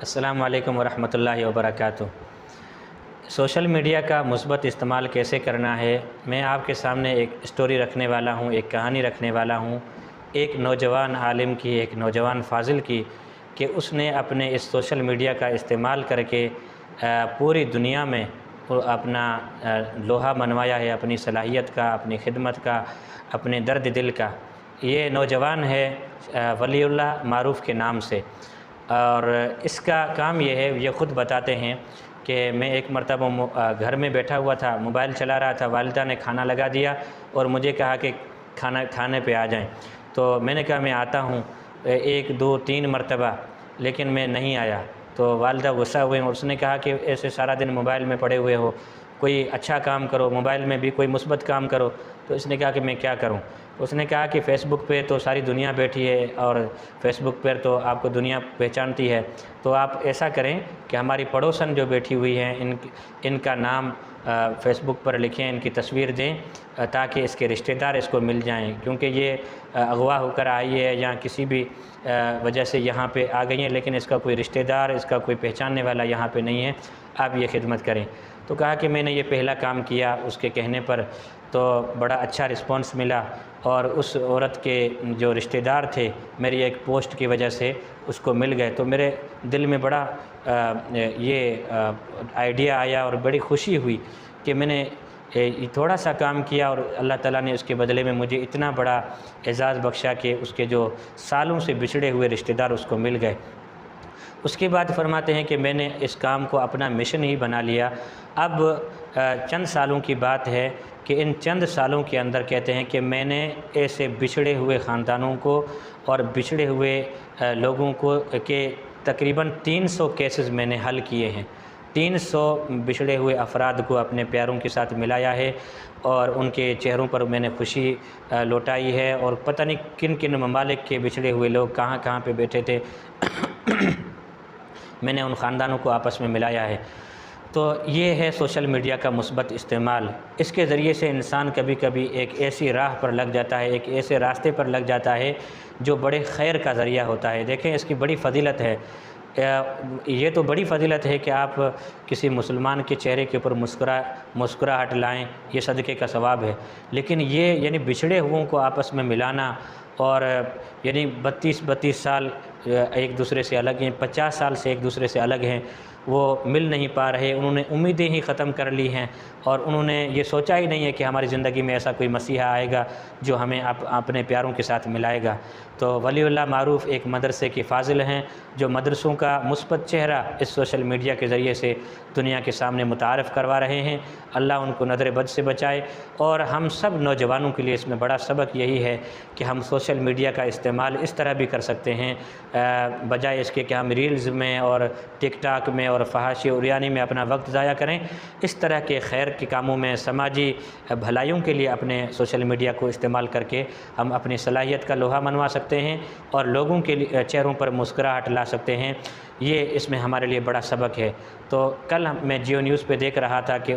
السلام علیکم ورحمۃ اللہ وبرکاتہ۔ سوشل میڈیا کا مثبت استعمال کیسے کرنا ہے، میں آپ کے سامنے ایک اسٹوری رکھنے والا ہوں، ایک کہانی رکھنے والا ہوں ایک نوجوان عالم کی، ایک نوجوان فاضل کی، کہ اس نے اپنے اس سوشل میڈیا کا استعمال کر کے پوری دنیا میں اپنا لوہا منوایا ہے، اپنی صلاحیت کا، اپنی خدمت کا، اپنے درد دل کا۔ یہ نوجوان ہے ولی اللہ معروف کے نام سے، اور اس کا کام یہ ہے، یہ خود بتاتے ہیں کہ میں ایک مرتبہ گھر میں بیٹھا ہوا تھا، موبائل چلا رہا تھا، والدہ نے کھانا لگا دیا اور مجھے کہا کہ کھانے پہ آ جائیں، تو میں نے کہا میں آتا ہوں 1 2 3 مرتبہ، لیکن میں نہیں آیا۔ تو والدہ غصہ ہوئے اور اس نے کہا کہ ایسے سارا دن موبائل میں پڑے ہوئے ہو، کوئی اچھا کام کرو، موبائل میں بھی کوئی مثبت کام کرو۔ تو اس نے کہا کہ میں کیا کروں؟ اس نے کہا کہ فیس بک پہ تو ساری دنیا بیٹھی ہے، اور فیس بک پر تو آپ کو دنیا پہچانتی ہے، تو آپ ایسا کریں کہ ہماری پڑوسن جو بیٹھی ہوئی ہیں ان کا نام فیس بک پر لکھیں، ان کی تصویر دیں، تاکہ اس کے رشتہ دار اس کو مل جائیں، کیونکہ یہ اغوا ہو کر آئی ہے یا کسی بھی وجہ سے یہاں پہ آ گئی ہیں، لیکن اس کا کوئی رشتہ دار، اس کا کوئی پہچاننے والا یہاں پہ نہیں ہے، آپ یہ خدمت کریں۔ تو کہا کہ میں نے یہ پہلا کام کیا اس کے کہنے پر، تو بڑا اچھا رسپانس ملا، اور اس عورت کے جو رشتہ دار تھے میری ایک پوسٹ کی وجہ سے اس کو مل گئے، تو میرے دل میں بڑا یہ آئیڈیا آیا اور بڑی خوشی ہوئی کہ میں نے تھوڑا سا کام کیا اور اللہ تعالیٰ نے اس کے بدلے میں مجھے اتنا بڑا اعزاز بخشا کہ اس کے جو سالوں سے بچھڑے ہوئے رشتہ دار اس کو مل گئے۔ اس کے بعد فرماتے ہیں کہ میں نے اس کام کو اپنا مشن ہی بنا لیا۔ اب چند سالوں کی بات ہے کہ ان چند سالوں کے اندر کہتے ہیں کہ میں نے ایسے بچھڑے ہوئے خاندانوں کو اور بچھڑے ہوئے لوگوں کو کہ تقریباً 300 کیسز میں نے حل کیے ہیں، 300 بچھڑے ہوئے افراد کو اپنے پیاروں کے ساتھ ملایا ہے، اور ان کے چہروں پر میں نے خوشی لوٹائی ہے، اور پتہ نہیں کن کن ممالک کے بچھڑے ہوئے لوگ کہاں کہاں پہ بیٹھے تھے میں نے ان خاندانوں کو آپس میں ملایا ہے۔ تو یہ ہے سوشل میڈیا کا مثبت استعمال۔ اس کے ذریعے سے انسان کبھی کبھی ایک ایسی راہ پر لگ جاتا ہے، ایک ایسے راستے پر لگ جاتا ہے جو بڑے خیر کا ذریعہ ہوتا ہے۔ دیکھیں اس کی بڑی فضیلت ہے، یہ تو بڑی فضیلت ہے کہ آپ کسی مسلمان کے چہرے کے اوپر مسکراہٹ لائیں، یہ صدقے کا ثواب ہے، لیکن یہ یعنی بچھڑے ہوئوں کو آپس میں ملانا، اور یعنی 32 سال ایک دوسرے سے الگ ہیں، 50 سال سے ایک دوسرے سے الگ ہیں، وہ مل نہیں پا رہے، انہوں نے امیدیں ہی ختم کر لی ہیں، اور انہوں نے یہ سوچا ہی نہیں ہے کہ ہماری زندگی میں ایسا کوئی مسیحا آئے گا جو ہمیں اپنے پیاروں کے ساتھ ملائے گا۔ تو ولی اللہ معروف ایک مدرسے کے فاضل ہیں جو مدرسوں کا مثبت چہرہ اس سوشل میڈیا کے ذریعے سے دنیا کے سامنے متعارف کروا رہے ہیں۔ اللہ ان کو نظر بد سے بچائے، اور ہم سب نوجوانوں کے لیے اس میں بڑا سبق یہی ہے کہ ہم سوشل میڈیا کا استعمال اس طرح بھی کر سکتے ہیں، بجائے اس کے کہ ہم ریلز میں اور ٹک ٹاک میں اور فحاشی عریانی میں اپنا وقت ضائع کریں، اس طرح کے خیر کے کاموں میں، سماجی بھلائیوں کے لیے اپنے سوشل میڈیا کو استعمال کر کے ہم اپنی صلاحیت کا لوہا منوا سکتے ہیں، اور لوگوں کے چہروں پر مسکراہٹ لا سکتے ہیں۔ یہ اس میں ہمارے لیے بڑا سبق ہے۔ تو کل میں جیو نیوز پہ دیکھ رہا تھا کہ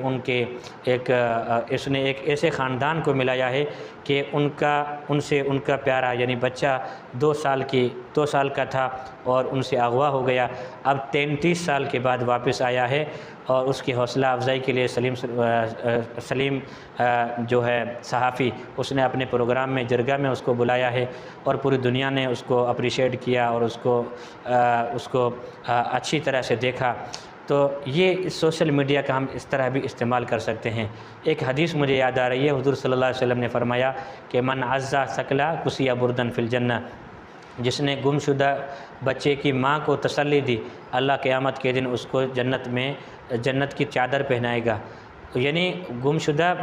اس نے ایک ایسے خاندان کو ملایا ہے کہ ان کا پیارا یعنی بچہ 2 سال کا تھا اور ان سے اغوا ہو گیا، اب 33 سال کے بعد واپس آیا ہے، اور اس کی حوصلہ افزائی کے لیے سلیم جو ہے صحافی، اس نے اپنے پروگرام میں جرگہ میں اس کو بلایا ہے، اور پوری دنیا نے اس کو اپریشیٹ کیا اور اس کو اچھی طرح سے دیکھا۔ تو یہ سوشل میڈیا کا ہم اس طرح بھی استعمال کر سکتے ہیں۔ ایک حدیث مجھے یاد آ رہی ہے، حضور صلی اللہ علیہ وسلم نے فرمایا کہ من عزا ثقلا کسی بردن فی الجنہ، جس نے گمشدہ بچے کی ماں کو تسلی دی، اللہ قیامت کے دن اس کو جنت کی چادر پہنائے گا۔ یعنی گمشدہ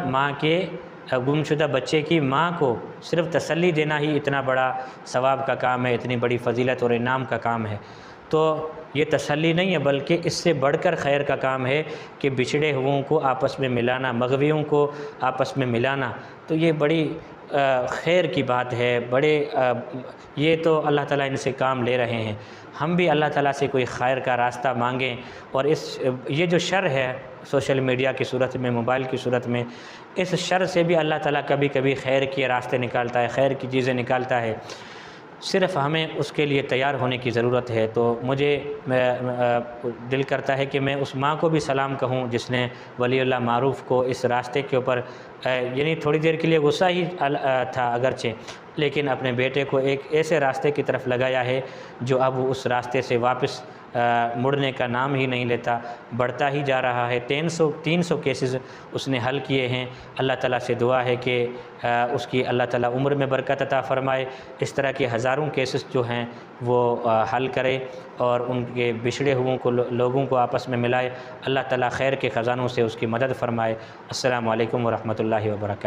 بچے کی ماں کو صرف تسلی دینا ہی اتنا بڑا ثواب کا کام ہے، اتنی بڑی فضیلت اور انعام کا کام ہے۔ تو یہ تسلی نہیں ہے، بلکہ اس سے بڑھ کر خیر کا کام ہے کہ بچھڑے ہوئوں کو آپس میں ملانا، مغویوں کو آپس میں ملانا۔ تو یہ بڑی خیر کی بات ہے، یہ تو اللہ تعالیٰ ان سے کام لے رہے ہیں۔ ہم بھی اللہ تعالیٰ سے کوئی خیر کا راستہ مانگیں، اور یہ جو شر ہے سوشل میڈیا کی صورت میں، موبائل کی صورت میں، اس شر سے بھی اللہ تعالیٰ کبھی کبھی خیر کے راستے نکالتا ہے، خیر کی چیزیں نکالتا ہے۔ صرف ہمیں اس کے لیے تیار ہونے کی ضرورت ہے۔ تو مجھے دل کرتا ہے کہ میں اس ماں کو بھی سلام کہوں جس نے ولی اللہ معروف کو اس راستے کے اوپر یعنی تھوڑی دیر کے لیے غصہ ہی تھا اگرچہ، لیکن اپنے بیٹے کو ایک ایسے راستے کی طرف لگایا ہے جو اب اس راستے سے واپس مڑنے کا نام ہی نہیں لیتا، بڑھتا ہی جا رہا ہے۔ 300 کیسز اس نے حل کیے ہیں۔ اللہ تعالیٰ سے دعا ہے کہ اس کی اللہ تعالیٰ عمر میں برکت عطا فرمائے، اس طرح کے ہزاروں کیسز جو ہیں وہ حل کرے اور ان کے بچھڑے لوگوں کو آپس میں ملائے۔ اللہ تعالیٰ خیر کے خزانوں سے اس کی مدد فرمائے۔ السلام علیکم ورحمۃ اللہ وبرکاتہ۔